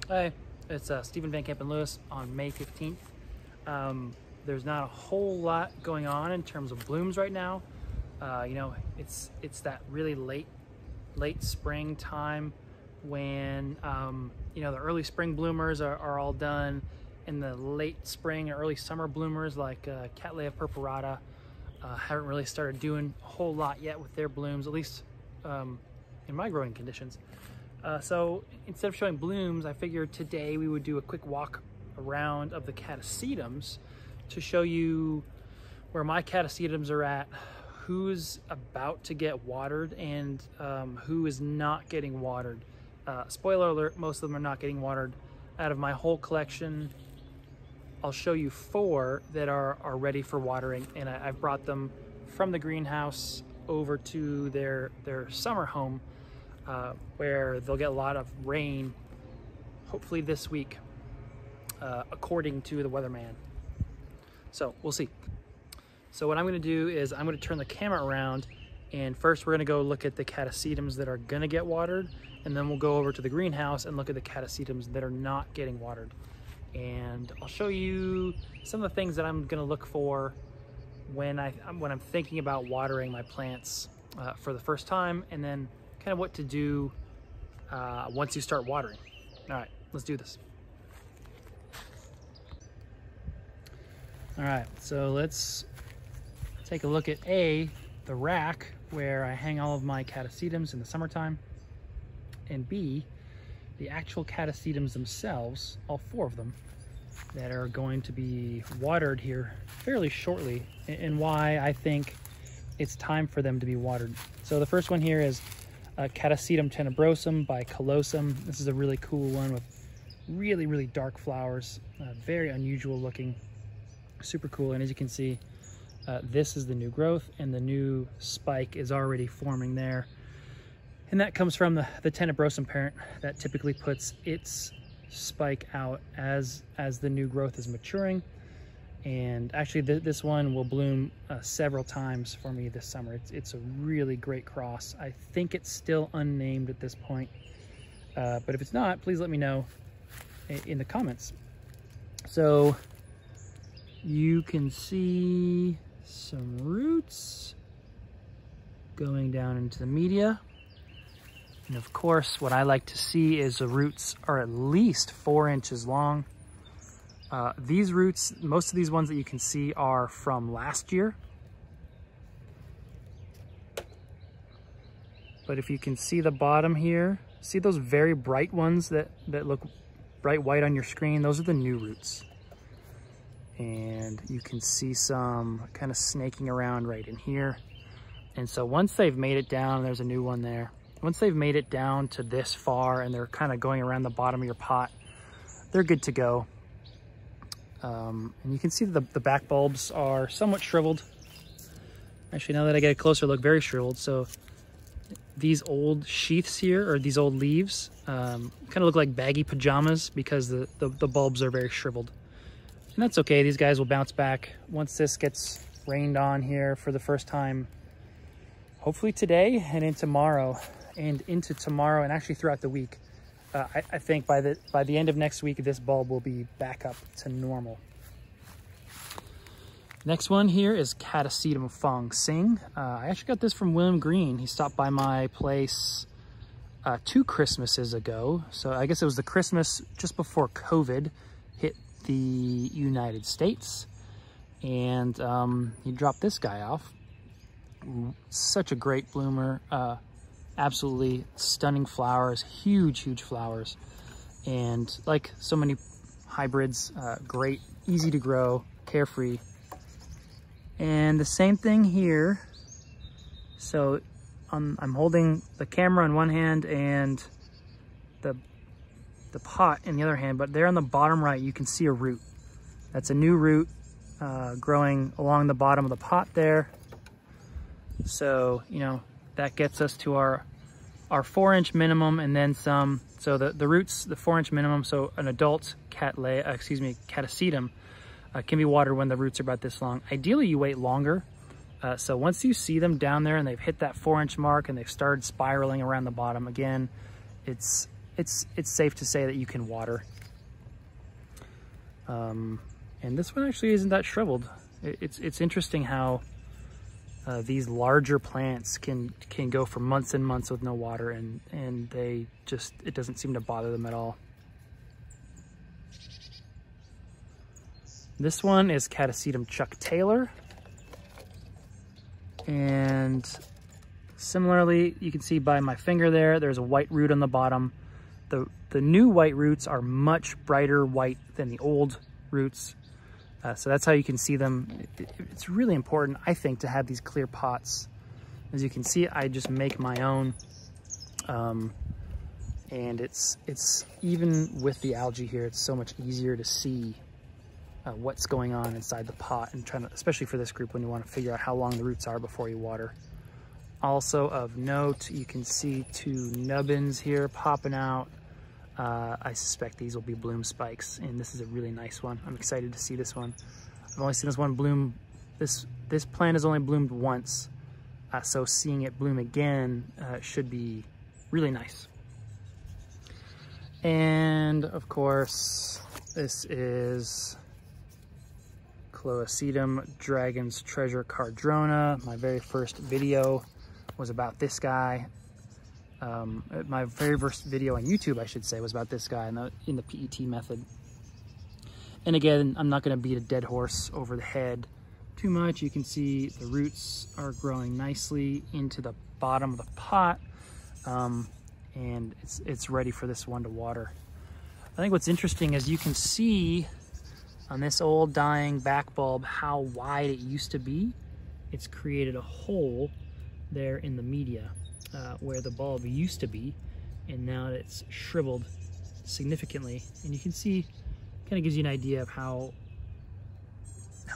Hey, it's Stephen Van Kampen-Lewis on May 15th. There's not a whole lot going on in terms of blooms right now. You know, it's that really late spring time when you know, the early spring bloomers are all done, and the late spring and early summer bloomers like Cattleya purpurata haven't really started doing a whole lot yet with their blooms, at least in my growing conditions. So instead of showing blooms, I figured today we would do a quick walk around of the Catasetums to show you where my Catasetums are at, who's about to get watered, and who is not getting watered. Spoiler alert, most of them are not getting watered. Out of my whole collection, I'll show you 4 that are ready for watering, and I've brought them from the greenhouse over to their summer home, where they'll get a lot of rain, hopefully this week, according to the weatherman. So we'll see. So what I'm gonna do is I'm gonna turn the camera around, and first we're gonna go look at the Catasetums that are gonna get watered, and then we'll go over to the greenhouse and look at the Catasetums that are not getting watered. And I'll show you some of the things that I'm gonna look for when I'm thinking about watering my plants for the first time, and then kind of what to do once you start watering. All right, let's do this. All right, so let's take a look at the rack where I hang all of my Catasetums in the summertime, and B, the actual Catasetums themselves, all 4 of them, that are going to be watered here fairly shortly, and why I think it's time for them to be watered. So the first one here is Catasetum tenebrosum by Callosum. This is a really cool one with really dark flowers, very unusual looking, super cool. And as you can see, this is the new growth, and the new spike is already forming there. And that comes from the tenebrosum parent that typically puts its spike out as the new growth is maturing. And actually this one will bloom several times for me this summer. It's a really great cross. I think it's still unnamed at this point, but if it's not, please let me know in the comments. So you can see some roots going down into the media. And of course, what I like to see is the roots are at least 4 inches long. These roots, most of these ones that you can see are from last year. But if you can see the bottom here, see those very bright ones that look bright white on your screen? Those are the new roots. And you can see some kind of snaking around right in here. And so once they've made it down, there's a new one there. Once they've made it down to this far and they're kind of going around the bottom of your pot, they're good to go. And you can see that the back bulbs are somewhat shriveled. Actually, now that I get a closer look, very shriveled. So these old sheaths here, or these old leaves, kind of look like baggy pajamas because the bulbs are very shriveled. And that's okay, these guys will bounce back once this gets rained on here for the first time, hopefully today and into tomorrow, and actually throughout the week. I think by the end of next week, this bulb will be back up to normal. Next one here is Catasetum fong sing. I actually got this from William Green. He stopped by my place 2 Christmases ago. So I guess it was the Christmas just before COVID hit the United States. And he dropped this guy off. Such a great bloomer. Absolutely stunning flowers, huge flowers. And like so many hybrids, great, easy to grow, carefree. And the same thing here. So I'm holding the camera in one hand and the pot in the other hand, but there on the bottom right, you can see a root. That's a new root growing along the bottom of the pot there. So, you know, that gets us to our 4-inch minimum and then some. So the roots, the 4-inch minimum, so an adult Catasetum can be watered when the roots are about this long. Ideally, you wait longer. So once you see them down there and they've hit that 4-inch mark and they've started spiraling around the bottom, again, it's it's safe to say that you can water. And this one actually isn't that shriveled. It's interesting how these larger plants can go for months and months with no water, and it doesn't seem to bother them at all. This one is Catasetum Chuck Taylor, and similarly, you can see by my finger there's a white root on the bottom. The new white roots are much brighter white than the old roots, so that's how you can see them. It's really important, I think, to have these clear pots. As you can see, I just make my own, and it's even with the algae here, it's so much easier to see what's going on inside the pot, and especially for this group when you want to figure out how long the roots are before you water. Also of note, you can see 2 nubbins here popping out. I suspect these will be bloom spikes, and this is a really nice one. I'm excited to see this one. I've only seen this one bloom. This plant has only bloomed once, so seeing it bloom again should be really nice. And of course, this is Catasetum Dragon's Treasure Cardrona. My very first video was about this guy. My very first video on YouTube, I should say, was about this guy in the PET method. And again, I'm not going to beat a dead horse over the head too much. You can see the roots are growing nicely into the bottom of the pot, and it's ready for this one to water. I think what's interesting is you can see on this old dying back bulb how wide it used to be. It's created a hole there in the media where the bulb used to be, and now it's shriveled significantly. And you can see, kind of gives you an idea of how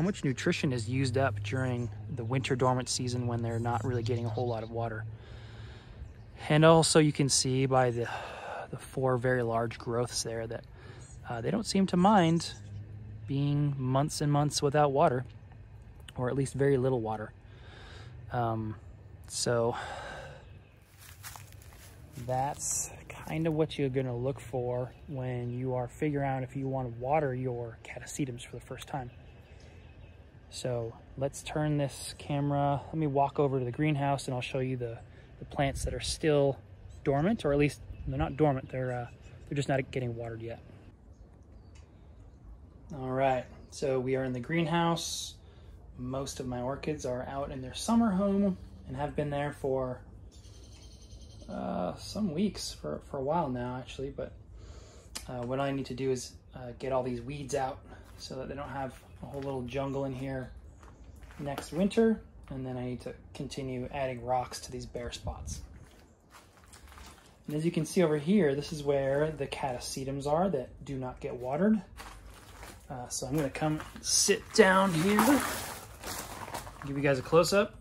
much nutrition is used up during the winter dormant season when they're not really getting a whole lot of water. And also you can see by the 4 very large growths there that they don't seem to mind being months and months without water, or at least very little water. So that's kind of what you're going to look for when you are figuring out if you want to water your Catasetums for the first time. So let's turn this camera. Let me walk over to the greenhouse and I'll show you the plants that are still dormant, or at least they're not dormant. They're just not getting watered yet. All right, so we are in the greenhouse. Most of my orchids are out in their summer home and have been there for some weeks, for a while now actually, but what I need to do is get all these weeds out so that they don't have a whole little jungle in here next winter, and then I need to continue adding rocks to these bare spots. And as you can see over here, this is where the Catasetums are that do not get watered. So I'm going to come sit down here, give you guys a close-up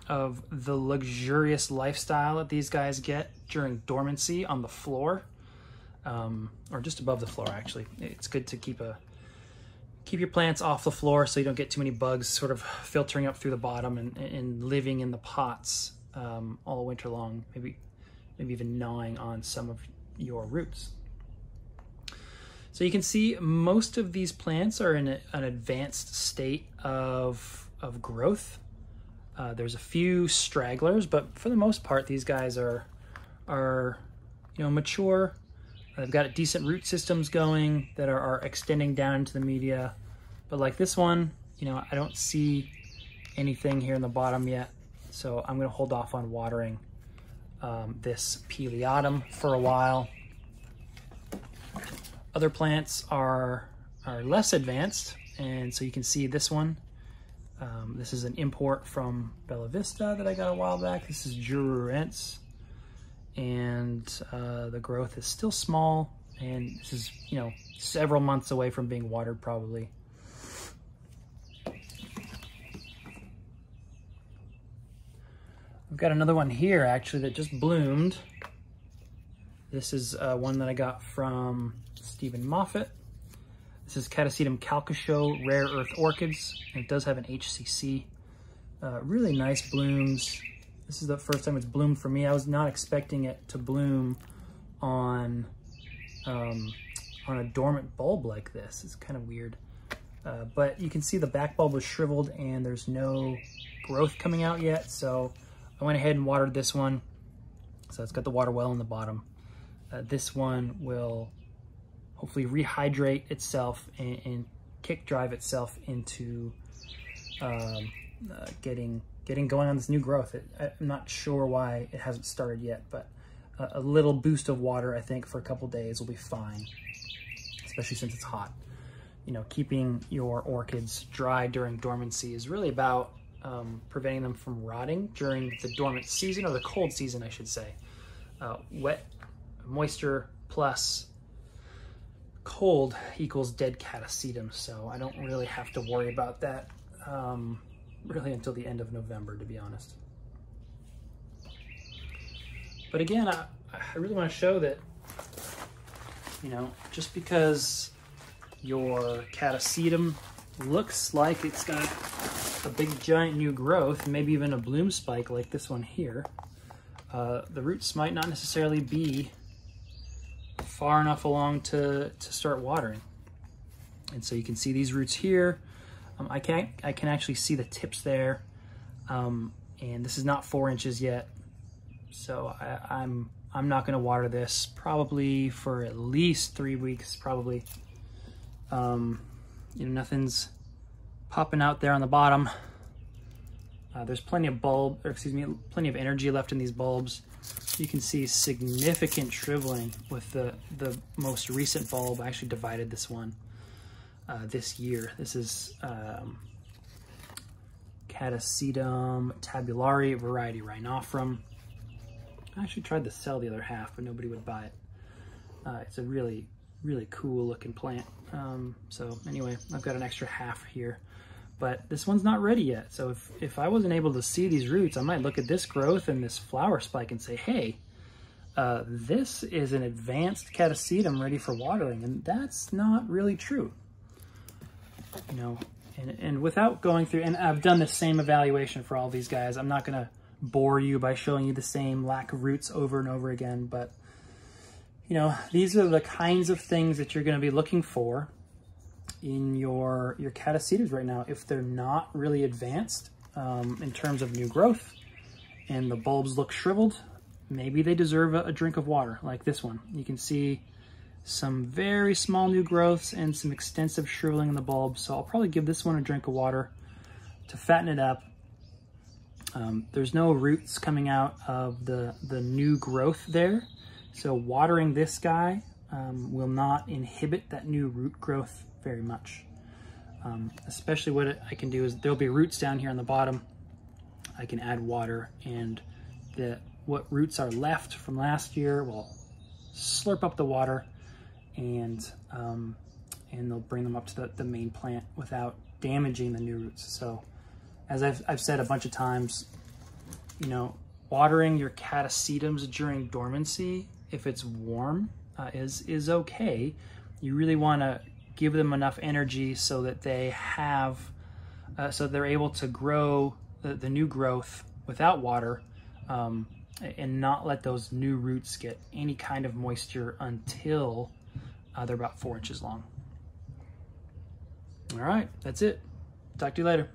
of the luxurious lifestyle that these guys get during dormancy on the floor, or just above the floor actually. It's good to keep your plants off the floor so you don't get too many bugs sort of filtering up through the bottom and living in the pots all winter long, maybe even gnawing on some of your roots. So you can see most of these plants are in an advanced state of growth. There's a few stragglers, but for the most part, these guys are mature. They've got decent root systems going that are extending down into the media. But like this one, I don't see anything here in the bottom yet. So I'm gonna hold off on watering this Peleatum for a while. Other plants are less advanced, and so you can see this one. This is an import from Bella Vista that I got a while back. This is Jururense, and the growth is still small, and this is several months away from being watered probably. I've got another one here actually that just bloomed. This is one that I got from Stephen Moffat. This is Catasetum calcashow Rare Earth Orchids. It does have an HCC. Really nice blooms. This is the first time it's bloomed for me. I was not expecting it to bloom on on a dormant bulb like this. It's kind of weird. But you can see the back bulb was shriveled and there's no growth coming out yet. So I went ahead and watered this one. So it's got the water well in the bottom. This one will hopefully rehydrate itself and kick drive itself into getting going on this new growth. I'm not sure why it hasn't started yet, but a little boost of water, I think, for a couple days will be fine, especially since it's hot. You know, keeping your orchids dry during dormancy is really about preventing them from rotting during the dormant season, or the cold season, I should say. Wet moisture plus cold equals dead Catasetum, so I don't really have to worry about that really until the end of November, to be honest. But again, I really want to show that, you know, just because your Catasetum looks like it's got a big giant new growth, maybe even a bloom spike like this one here, the roots might not necessarily be far enough along to start watering. And so you can see these roots here. I can actually see the tips there, and this is not 4 inches yet, so I'm not going to water this probably for at least 3 weeks. Probably, you know, nothing's popping out there on the bottom. There's plenty of plenty of energy left in these bulbs. You can see significant shriveling with the most recent bulb. I actually divided this one this year. This is Catasetum tabulari variety rhinophrum. I actually tried to sell the other half, but nobody would buy it. It's a really, really cool looking plant. So anyway, I've got an extra half here, but this one's not ready yet. So if I wasn't able to see these roots, I might look at this growth and this flower spike and say, hey, this is an advanced Catasetum ready for watering, and that's not really true. You know, and without going through, and I've done the same evaluation for all these guys. I'm not gonna bore you by showing you the same lack of roots over and over again, but you know, these are the kinds of things that you're gonna be looking for in your Catasetums right now. If they're not really advanced in terms of new growth and the bulbs look shriveled, maybe they deserve a drink of water like this one. You can see some very small new growths and some extensive shriveling in the bulb. So I'll probably give this one a drink of water to fatten it up. There's no roots coming out of the new growth there. So watering this guy will not inhibit that new root growth very much. Especially what I can do is there'll be roots down here on the bottom. I can add water, and what roots are left from last year will slurp up the water, and they'll bring them up to the main plant without damaging the new roots. So as I've said a bunch of times, you know, watering your Catasetums during dormancy, if it's warm, is okay. You really want to give them enough energy so that they have, so they're able to grow the new growth without water, and not let those new roots get any kind of moisture until they're about 4 inches long. All right, that's it. Talk to you later.